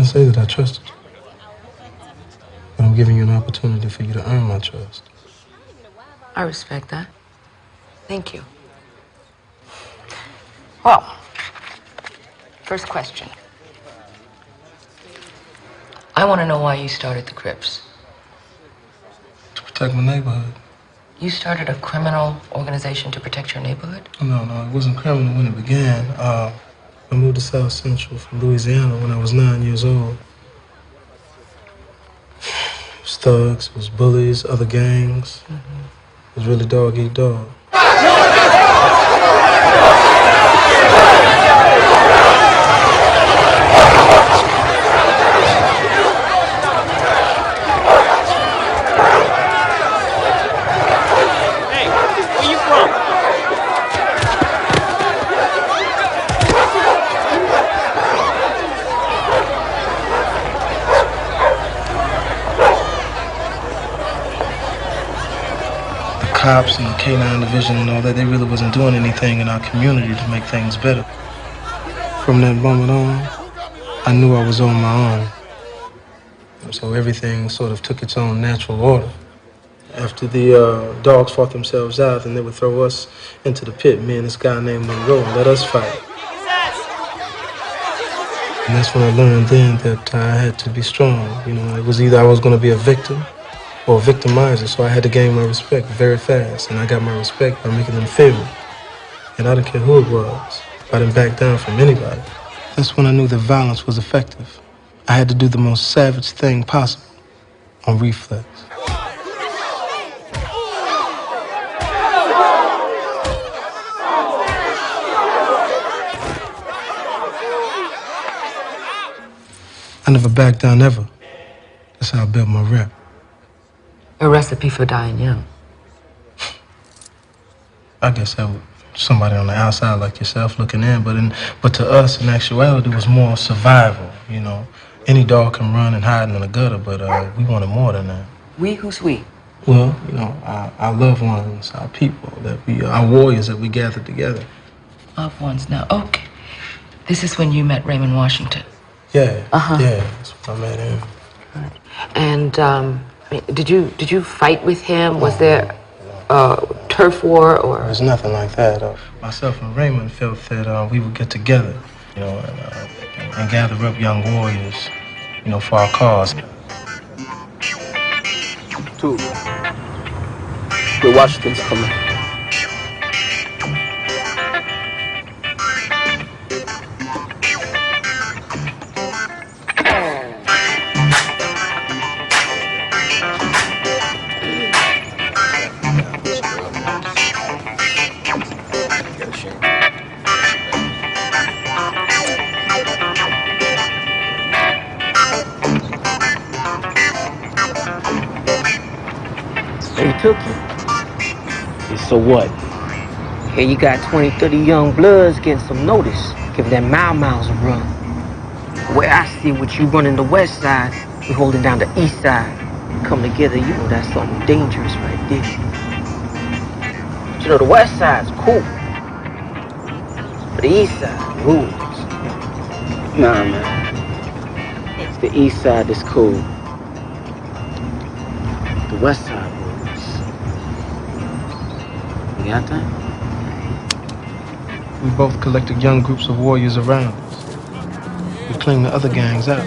say that I trusted you. But I'm giving you an opportunity for you to earn my trust. I respect that. Thank you. Well, first question. I want to know why you started the Crips. To protect my neighborhood. You started a criminal organization to protect your neighborhood? No, it wasn't criminal when it began. I moved to South Central from Louisiana when I was 9 years old. It was thugs, it was bullies, other gangs. It was really dog eat dog. Cops and the K-9 division and all that, they really wasn't doing anything in our community to make things better. From that moment on, I knew I was on my own. And so everything sort of took its own natural order. After the dogs fought themselves out, then they would throw us into the pit, me and this guy named Monroe, and let us fight. And that's when I learned then that I had to be strong. You know, it was either I was going to be a victim or a victimizer, so I had to gain my respect very fast. And I got my respect by making them feel me. And I didn't care who it was. I didn't back down from anybody. That's when I knew that violence was effective. I had to do the most savage thing possible on reflex. I never backed down ever. That's how I built my rep. A recipe for dying young. I guess that was somebody on the outside like yourself looking in, but to us, in actuality, it was more survival, you know. Any dog can run and hide in the gutter, but we wanted more than that. We? Who's we? Well, you know, our loved ones, our people, our warriors that we gathered together. Loved ones now. Okay. This is when you met Raymond Washington. Yeah. Yeah, that's when I met him. Right. And did you fight with him? Was there turf war or? There was nothing like that. Myself and Raymond felt that we would get together, you know, and gather up young warriors, you know, for our cause. Tookie, the Washington's coming. Hey, Tookie. So what? Here you got 20, 30 young bloods getting some notice. Give them miles a run. Where I see what you running the west side, we holding down the east side. Come together, you know that's something dangerous right there. But you know, the west side's cool. But the east side rules. Nah, man. It's the east side that's cool. The west side rules. You got that? We both collected young groups of warriors around us. We cleaned the other gangs out.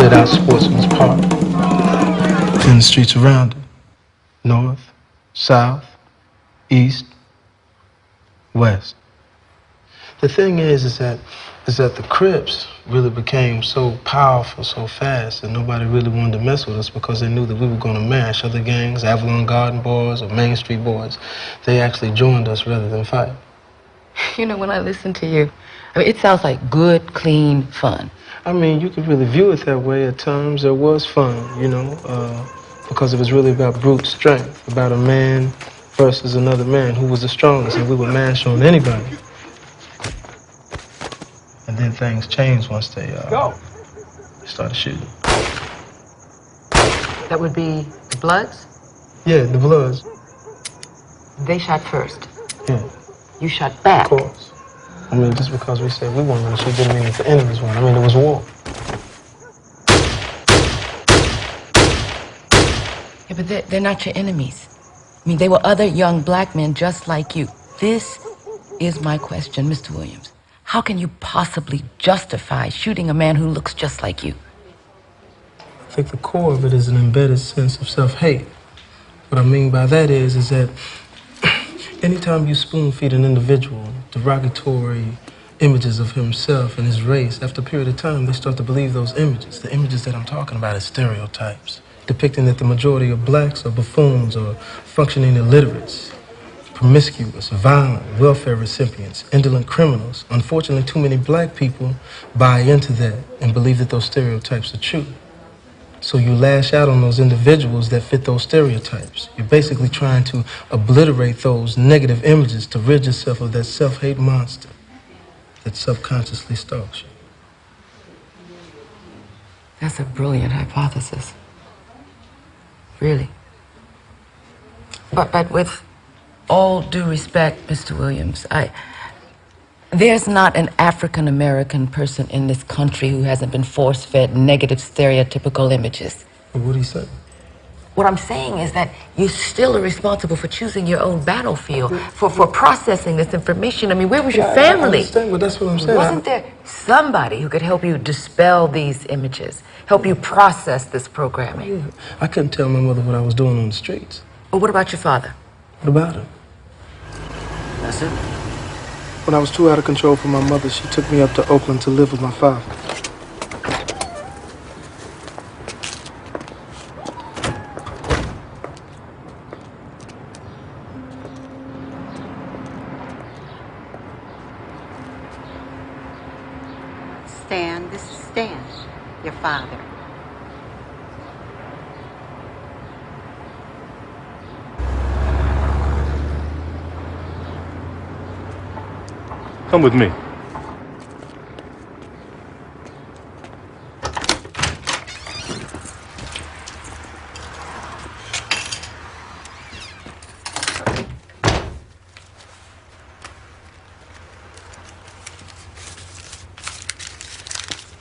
Out Sportsman's Park, in the streets around it, north, south, east, west. The thing is that the Crips really became so powerful so fast that nobody really wanted to mess with us because they knew that we were going to mash other gangs, Avalon Garden boys or Main Street boys. They actually joined us rather than fight. You know, when I listen to you, I mean, it sounds like good, clean fun. I mean, you could really view it that way at times. There was fun, because it was really about brute strength, about a man versus another man who was the strongest, and we would mash on anybody. And then things changed once they started shooting. That would be the Bloods? Yeah, the Bloods. They shot first. Yeah, You shot back. of course. I mean, just because we said we weren't going to shoot didn't mean that the enemies weren't. I mean, it was war. Yeah, but they're not your enemies. I mean, they were other young black men just like you. This is my question, Mr. Williams. How can you possibly justify shooting a man who looks just like you? I think the core of it is an embedded sense of self-hate. What I mean by that is that anytime you spoon-feed an individual derogatory images of himself and his race, after a period of time, they start to believe those images. The images that I'm talking about are stereotypes, depicting that the majority of blacks are buffoons or functioning illiterates, promiscuous, violent, welfare recipients, indolent criminals. Unfortunately, too many black people buy into that and believe that those stereotypes are true. So you lash out on those individuals that fit those stereotypes. You're basically trying to obliterate those negative images to rid yourself of that self-hate monster that subconsciously stalks you. That's a brilliant hypothesis. Really. But with all due respect, Mr. Williams, there's not an African American person in this country who hasn't been force-fed negative stereotypical images. What do you say? What I'm saying is that you still are responsible for choosing your own battlefield, for processing this information. I mean, where was your family? I understand, but that's what I'm saying. Wasn't there somebody who could help you dispel these images, help you process this programming? Yeah. I couldn't tell my mother what I was doing on the streets. But what about your father? What about him? That's it. When I was too out of control for my mother, she took me up to Oakland to live with my father. Stan, this is Stan, your father. Come with me.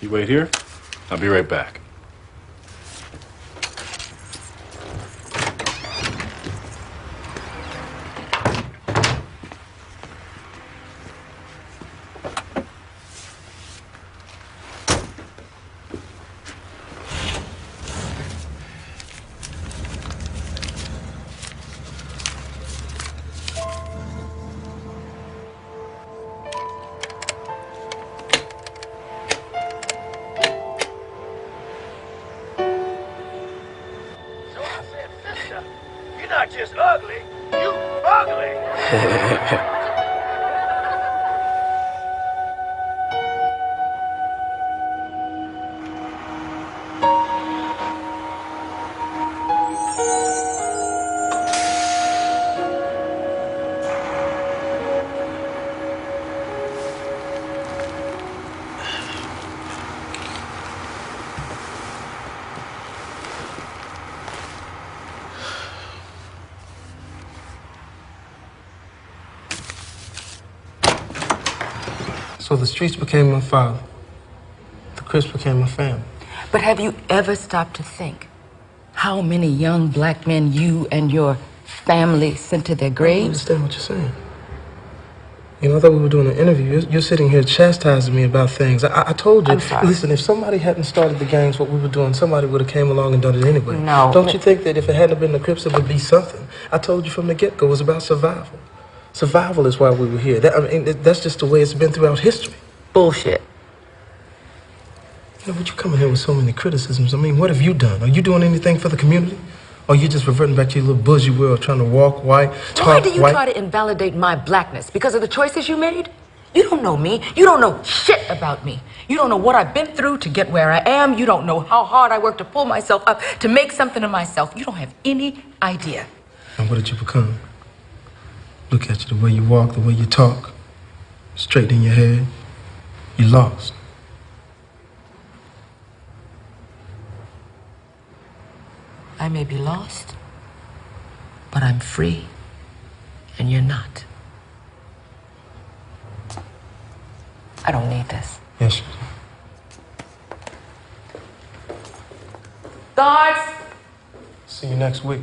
You wait here. I'll be right back. You're not just ugly, you ugly. So the streets became my father. The Crips became my family. But have you ever stopped to think how many young black men you and your family sent to their I don't graves? understand what you're saying. You know, I thought we were doing an interview. You're sitting here chastising me about things. I told you. I'm sorry. Listen, if somebody hadn't started the gangs, what we were doing, somebody would have came along and done it anyway. No. Don't you think that if it hadn't been the Crips, it would be something? I told you from the get-go, it was about survival. Survival is why we were here. That's just the way it's been throughout history. Bullshit. You know, but you coming here with so many criticisms. I mean, what have you done? Are you doing anything for the community? Or are you just reverting back to your little bougie world, trying to walk white, Why talk do you white? try to invalidate my blackness? Because of the choices you made? You don't know me. You don't know shit about me. You don't know what I've been through to get where I am. You don't know how hard I work to pull myself up, to make something of myself. You don't have any idea. And what did you become? Look at you, the way you walk, the way you talk. Straight in your head. You lost. I may be lost, but I'm free, and you're not. I don't need this. Yes, you do. Guards! See you next week.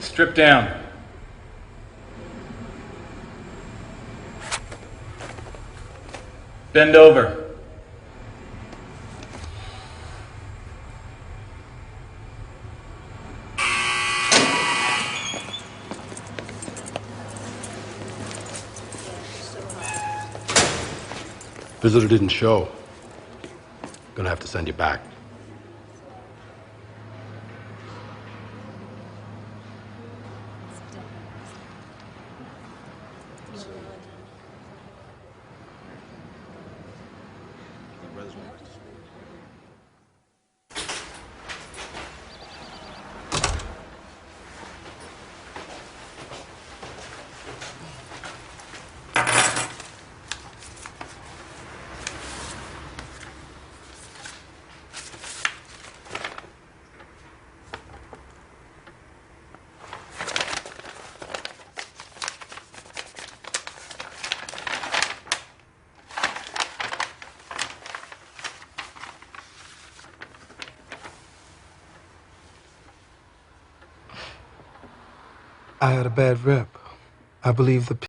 Strip down. Bend over. Visitor didn't show. Gonna have to send you back. I had a bad rep. I believe the